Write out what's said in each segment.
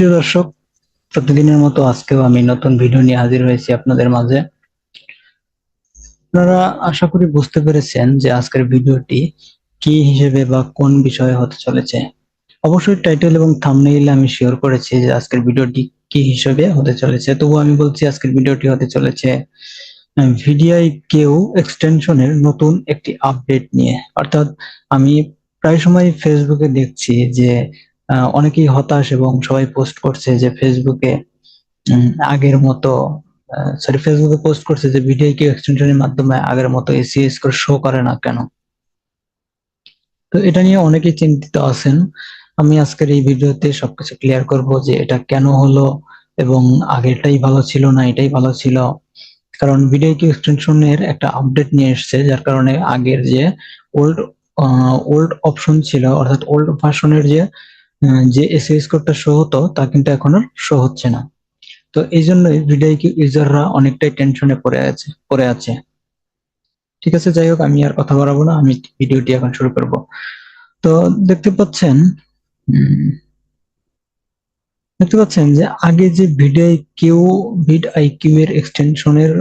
প্রিয় দর্শক, প্রতিদিনের মতো আজকেও আমি নতুন ভিডিও নিয়ে হাজির হয়েছি আপনাদের মাঝে। আপনারা আশা করি বুঝতে পেরেছেন যে আজকের ভিডিওটি কি হিসেবে বা কোন বিষয়ে হতে চলেছে। অবশ্যই টাইটেল এবং থাম্বনেইলে আমি শেয়ার করেছি যে আজকের ভিডিওটি কি হিসেবে হতে চলেছে, তবুও আমি বলছি আজকের ভিডিওটি হতে চলেছে ভিডিআই কেউ এক্সটেনশনের নতুন একটি আপডেট নিয়ে। অর্থাৎ আমি প্রায় সময় ফেসবুকে দেখছি যে অনেকেই হতাশ এবং সবাই পোস্ট করছে যে ফেসবুকে আগের মতো ফেসবুকে পোস্ট করছে যে ভিডিআই কেউ এক্সটেনশনের মাধ্যমে আগের মতো এসিও স্কোর শো করে না কেন। তো এটা নিয়ে অনেকেই চিন্তিত আছেন। আমি আজকের এই ভিডিওতে সবকিছু ক্লিয়ার করব যে এটা কেন হলো এবং আগেরটাই ভালো ছিল না এটাই ভালো ছিল। কারণ ভিডিও কিউ এক্সটেনশনের একটা আপডেট নিয়ে এসেছে, যার কারণে আগের যে ওল্ড ওল্ড অপশন ছিল, অর্থাৎ ওল্ড ভার্সনের যে এসএস কোডটা শো হতো তা কিন্তু এখন আর শো হচ্ছে না। তো এই জন্যই ভিডিও কিউ ইউজাররা অনেকটাই টেনশনে পড়ে আছে। ঠিক আছে, যাই হোক, আমি আর কথা বাড়াবো না, আমি ভিডিওটি এখন শুরু করব। তো দেখতে পাচ্ছেন উম, দেখতে পাচ্ছেন যে আগে যে ভিড আইকিউ এর এক্সটেনশনের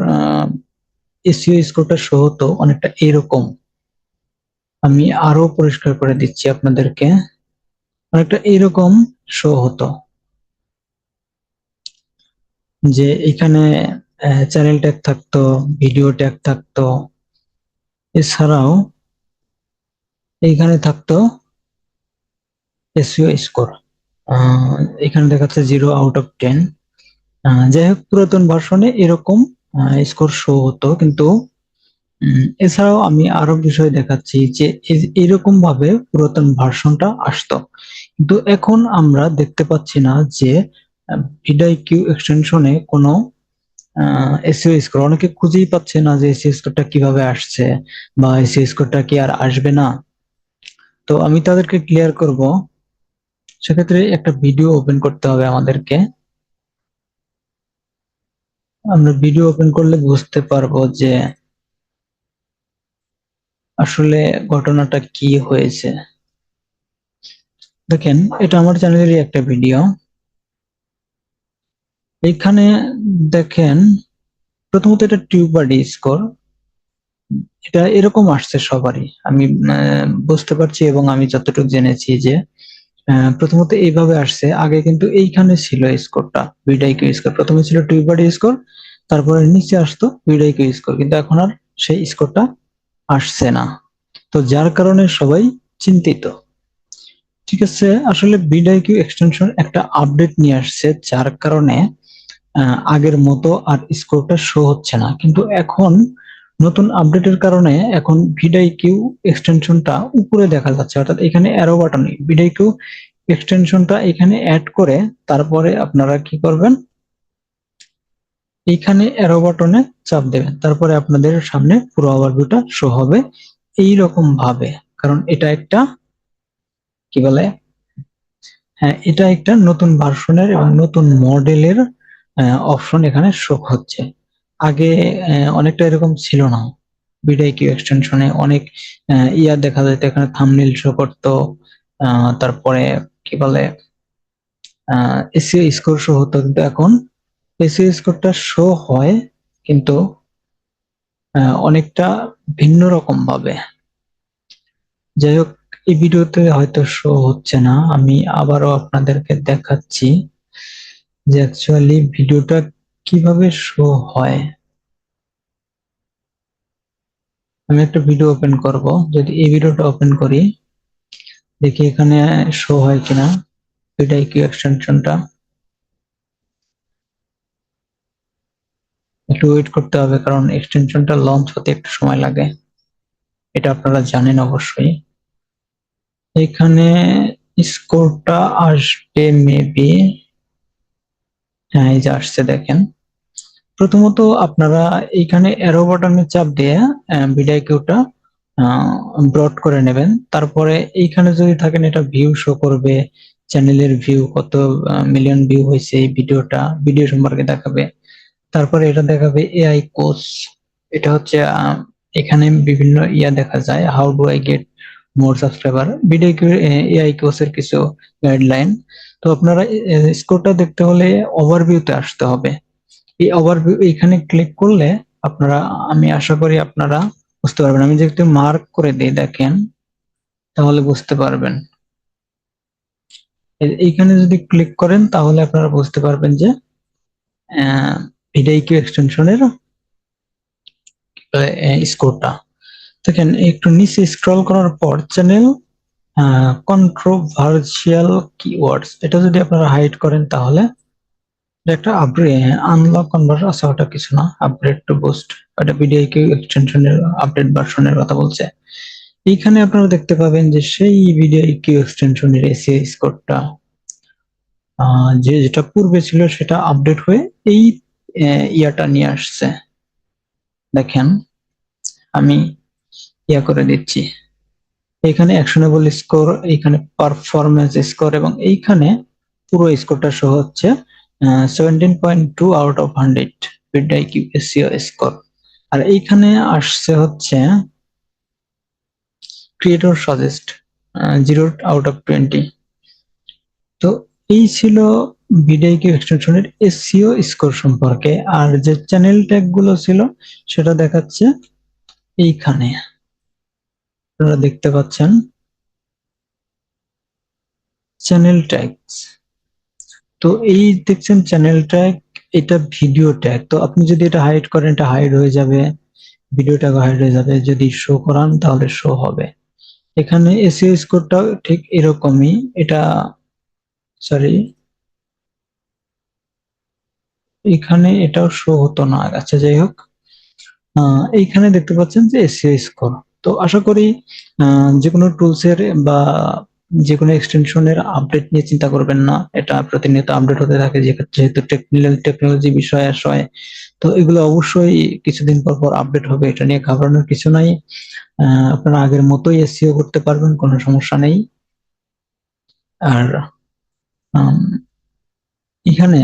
এসইও স্কোরটা শো হতো অনেকটা এরকম। আমি আরো পরিষ্কার করে দিচ্ছি আপনাদেরকে, অনেকটা এরকম শো হতো যে এখানে চ্যানেল ট্যাগ থাকতো, ভিডিও ট্যাগ থাকতো, এছাড়াও এইখানে থাকতো এসইও স্কোর। এখানে দেখাচ্ছে 0 আউট অফ 10। যাই হোক, পুরাতন ভার্সনে এরকম স্কোর শো হতো, কিন্তু এছাড়াও আমি আরো বিষয় দেখাচ্ছি যে এরকম ভাবে পুরাতন ভার্সনটা আসতো, কিন্তু এখন আমরা দেখতে পাচ্ছি না যে ভিডিআইকিউ এক্সটেনশনে কোনো এসইও স্কোর। অনেকে খুঁজেই পাচ্ছে না যে এসইও স্কোরটা কিভাবে আসছে বা এসইও স্কোরটা কি আর আসবে না। তো আমি তাদেরকে ক্লিয়ার করব। সেক্ষেত্রে একটা ভিডিও ওপেন করতে হবে আমাদেরকে। আমরা ভিডিও ওপেন করলে বুঝতে পারবো যে আসলে ঘটনাটা কি হয়েছে। দেখেন, এটা আমার চ্যানেলেরই একটা ভিডিও। এখানে দেখেন, প্রথমত এটা টিউবারডি স্কোর। এটা এরকম আসছে সবারই, আমি বুঝতে পারছি এবং আমি যতটুকু জেনেছি যে প্রথমত এইভাবে আসছে। আগে কিন্তু এইখানে ছিল স্কোরটা, ভিডিআইকিউ স্কোর প্রথমে ছিল টিউবারডি স্কোর, তারপরে নিচে আসতো ভিডিআইকিউ স্কোর, কিন্তু এখন আর সেই স্কোরটা আসছে না। তো যার কারণে সবাই চিন্তিত। ঠিক আছে, আসলে ভিডিআইকিউ এক্সটেনশন একটা আপডেট নিয়ে আসছে, যার কারণে আগের মতো আর স্কোরটা শো হচ্ছে না। কিন্তু এখন নতুন আপডেটের কারণে এখন ভিডিআইকিউ এক্সটেনশনটা উপরে দেখা যাচ্ছে, অর্থাৎ এখানে অ্যারো বাটন ভিডিআইকিউ এক্সটেনশনটা এখানে অ্যাড করে তারপরে আপনারা কি করবেন, এইখানে অ্যারো বাটনে চাপ দেবেন, তারপরে আপনাদের সামনে পুরো ওভারভিউটা শো হবে এই রকম ভাবে। কারণ এটা একটা কি বলে, হ্যাঁ, এটা একটা নতুন ভার্সনের এবং নতুন মডেলের অপশন এখানে শো হচ্ছে। আগে অনেকটা এরকম ছিল না। ভিডিআইকিউ এক্সটেনশনে অনেক দেখা যেত, এখানে থাম্বনেইল শো করতো, তারপরে কি বলে এসইও স্কোর শো হতো, কিন্তু এখন এসইও স্কোরটা শো হয়, কিন্তু অনেকটা ভিন্ন রকম ভাবে। যাই হোক, এই ভিডিওতে হয়তো শো হচ্ছে না, আমি আবারও আপনাদেরকে দেখাচ্ছি যে অ্যাকচুয়ালি ভিডিওটা কিভাবে শো হয়। আমি একটা ভিডিও ওপেন করব, যদি এই ভিডিওটা ওপেন করি, দেখি এখানে শো হয় কিনা ভিডিআইকিউ এক্সটেনশনটা। একটু ওয়েট করতে হবে, কারণ এক্সটেনশনটা লঞ্চ হতে একটু সময় লাগে, এটা আপনারা জানেন অবশ্যই। এখানে স্কোরটা আসবে মেবি, হ্যাঁ এই যে আসছে দেখেন। প্রথমত আপনারা এইখানে অ্যারো বাটনে চাপ দিয়ে ভিডিআইকিউটা ব্রড করে নেবেন। তারপরে এইখানে যদি থাকেন, এটা ভিউ শো করবে, চ্যানেলের ভিউ কত মিলিয়ন ভিউ হয়েছে, এই ভিডিও সম্পর্কে দেখাবে। তারপরে এটা দেখাবে এআই কোচ। এটা হচ্ছে এখানে বিভিন্ন দেখা যায়, how do I get more subscriber, video AI কোচের কিছু গাইডলাইন। তো আপনারা স্কোরটা দেখতে হলে ওভারভিউতে আসতে হবে। এই ওভারভিউ এখানে ক্লিক করলে আপনারা, আমি আশা করি আপনারা বুঝতে পারবেন। আমি যদি মার্ক করে দিই দেখেন, তাহলে বুঝতে পারবেন। এইখানে যদি ক্লিক করেন তাহলে আপনারা বুঝতে পারবেন যে ভিডিও এক্সটেনশনের স্কোরটা দেখেন। একটু নিচে স্ক্রল করার পর চ্যানেল কন্ট্রোভার্সিয়াল কিওয়ার্ডস, এটা যদি আপনারা হাইড করেন তাহলে এটা একটা আপডেট, আনলক কনভার্ট আছে, ওটা কিছু না, আপগ্রেড টু বুস্ট, এটা ভিডিও এক্সটেনশনের আপডেট ভার্সনের কথা বলছে। এইখানে আপনারা দেখতে পাবেন যে সেই ভিডিও কিউ এক্সটেনশনের এসিও স্কোরটা যেটা পূর্বে ছিল সেটা আপডেট হয়ে এই ইয়াটা নিয়ে আসছে। দেখেন আমি ইয়া করে দিচ্ছি, এখানে অ্যাকশনেবল স্কোর, এইখানে পারফরমেন্স স্কোর, এবং এইখানে পুরো স্কোরটা শো হচ্ছে 17.2 out of 100 video SEO score. আর এইখানে আসছে হচ্ছে ক্রিয়েটর সাজেস্ট 0 আউট অফ 20। তো এই ছিল ভিডিও এক্সটেনশনের এসইও স্কোর সম্পর্কে। আর যে চ্যানেল ট্যাগ গুলো ছিল সেটা দেখাচ্ছে এইখানে, আপনারা দেখতে পাচ্ছেন চ্যানেল ট্যাগস। তো এই দেখছেন চ্যানেল ট্যাগ, এটা ভিডিও ট্যাগ। তো আপনি যদি এটা হাইড করেন এটা হাইড হয়ে যাবে, ভিডিও ট্যাগ হাইড হয়ে যাবে, যদি শো করান তাহলে শো হবে। এখানে এসইও স্কোরটা ঠিক এরকমই, এটা সরি, এখানে এটাও শো হতো না। আচ্ছা যাই হোক, এইখানে দেখতে পাচ্ছেন যে এসইও স্কোর। তো আশা করি যে কোনো টুলস এর বা যে কোনো এক্সটেনশনের আপডেট নিয়ে চিন্তা করবেন না, এটা প্রতিনিয়ত আপডেট হতে থাকে, যেহেতু টেকনোলজি বিষয় আশয়। তো এগুলো অবশ্যই কিছুদিন পর পর আপডেট হবে, এটা নিয়ে ঘাবড়ানোর কিছু নাই। আপনারা আগের মতোই এসইও করতে পারবেন, কোনো সমস্যা নেই। আর আম, এখানে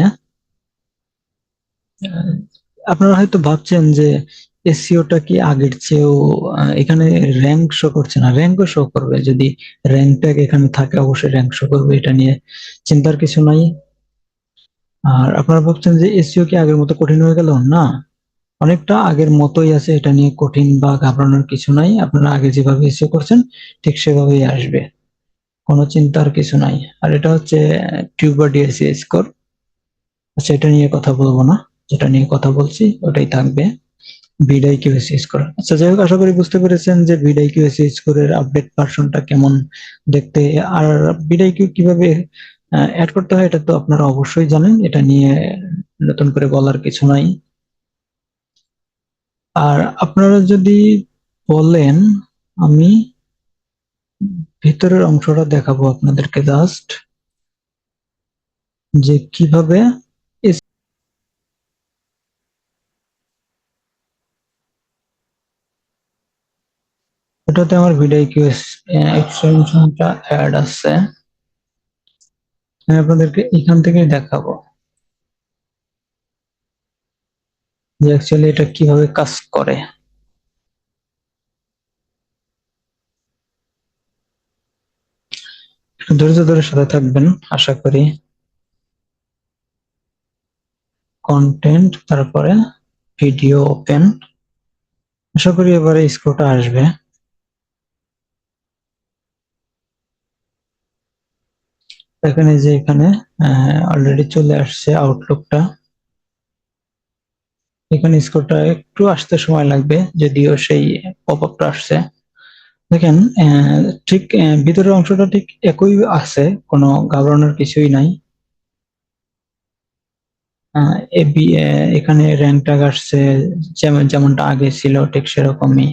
আহ, আপনারা হয়তো ভাবছেন যে এসইওটা কি আগের চেয়েও, এখানে র্যাঙ্ক শো করছে না, র্যাঙ্কও শো করবে, যদি র্যাঙ্ক ট্যাগ এখানে থাকে অবশ্যই র্যাঙ্ক শো করবে, এটা নিয়ে চিন্তার কিছু নাই। আর আপনারা ভাবছেন যে এসইও কি আগের মতো কঠিন হয়ে গেল? না, অনেকটা আগের মতোই আছে, এটা নিয়ে কঠিন বা ঘাবড়ানোর কিছু নাই। আপনারা আগে যেভাবে এসইও করছেন ঠিক সেভাবেই আসবে, কোনো চিন্তার কিছু নাই। আর এটা হচ্ছে টিউবার এসইও স্কোর। আচ্ছা, এটা নিয়ে কথা বলবো না, যেটা নিয়ে কথা বলছি ওটাই থাকবে, ভিডিও স্কোর। আচ্ছা যাই হোক, আশা করি বুঝতে পেরেছেন যে ভিডিও স্কোরের আপডেট ভার্সনটা কেমন দেখতে। আর ভিডিও কিভাবে অ্যাড করতে হয় এটা তো আপনারা অবশ্যই জানেন, এটা নিয়ে নতুন করে বলার কিছু নাই। আর আপনারা যদি বলেন, আমি ভিতরের অংশটা দেখাবো আপনাদেরকে জাস্ট, যে কিভাবে এটাতে আমার ভিডিও এক্সটেনশনটা অ্যাড আছে। আমি আপনাদেরকে এখান থেকেই দেখাবো যে অ্যাকচুয়ালি এটা কিভাবে কাজ করে। একটু ধৈর্য ধরে সাথে থাকবেন আশা করি। কন্টেন্ট, তারপরে ভিডিও ওপেন, আশা করি এবারে স্ক্রোলটা আসবে। এখানে যে এখানে অলরেডি চলে আসছে আউটলুকটা, এখানে স্ক্রোলটা একটু আসতে সময় লাগবে, যদিও সেই পপ আপটা আসছে। দেখেন ঠিক ভিতরের অংশটা ঠিক একই আছে, কোনো ঘাবড়ানোর কিছুই নাই। এখানে র্যাঙ্ক ট্যাগ আসছে, যেমনটা আগে ছিল ঠিক সেরকমই।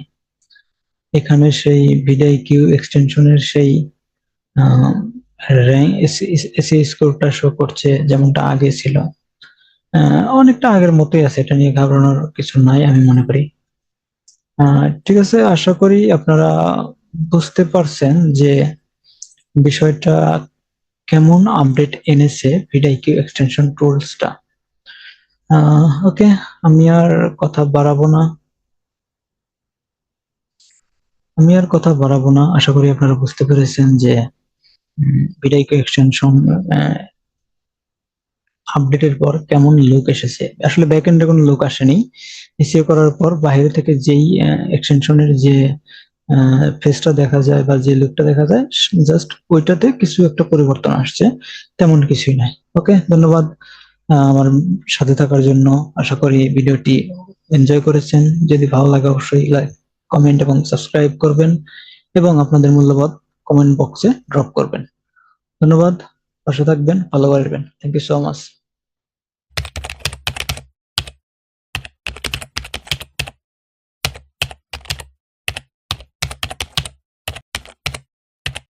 এখানে সেই ভিডিও কিউ এক্সটেনশনের সেই র্যাঙ্ক এসি স্কোরটা শো করছে যেমনটা আগে ছিল। অনেকটা আগের মতোই আছে, এটা নিয়ে ঘাবড়ানোর কিছু নাই আমি মনে করি। ঠিক আছে, আশা করি আপনারা বুঝতে পারছেন যে বিষয়টা কেমন আপডেট এনেছে ভিডিও এক্সটেনশন টুলসটা। ওকে, আমি আর কথা বাড়াবো না, আশা করি আপনারা বুঝতে পেরেছেন যে ভিডিও এক্সটেনশন আপডেটের পর কেমন লুক এসেছে। আসলে ব্যাকএন্ডে কোনো লুক আসেনি। এসইও করার পর বাইরে থেকে যেই এক্সটেনশনের যে ফেসটা দেখা যায় বা যে লুকটা দেখা যায়, জাস্ট ওইটাতে কিছু একটা পরিবর্তন আসছে, তেমন কিছুই নাই। ওকে, ধন্যবাদ আমার সাথে থাকার জন্য। আশা করি ভিডিওটি এনজয় করেছেন। যদি ভালো লাগে অবশ্যই লাইক, কমেন্ট এবং সাবস্ক্রাইব করবেন এবং আপনাদের মূল্যবান কমেন্ট বক্সে ড্রপ করবেন। ধন্যবাদ, পাশে থাকবেন, ভালো থাকবেন। Thank you so much.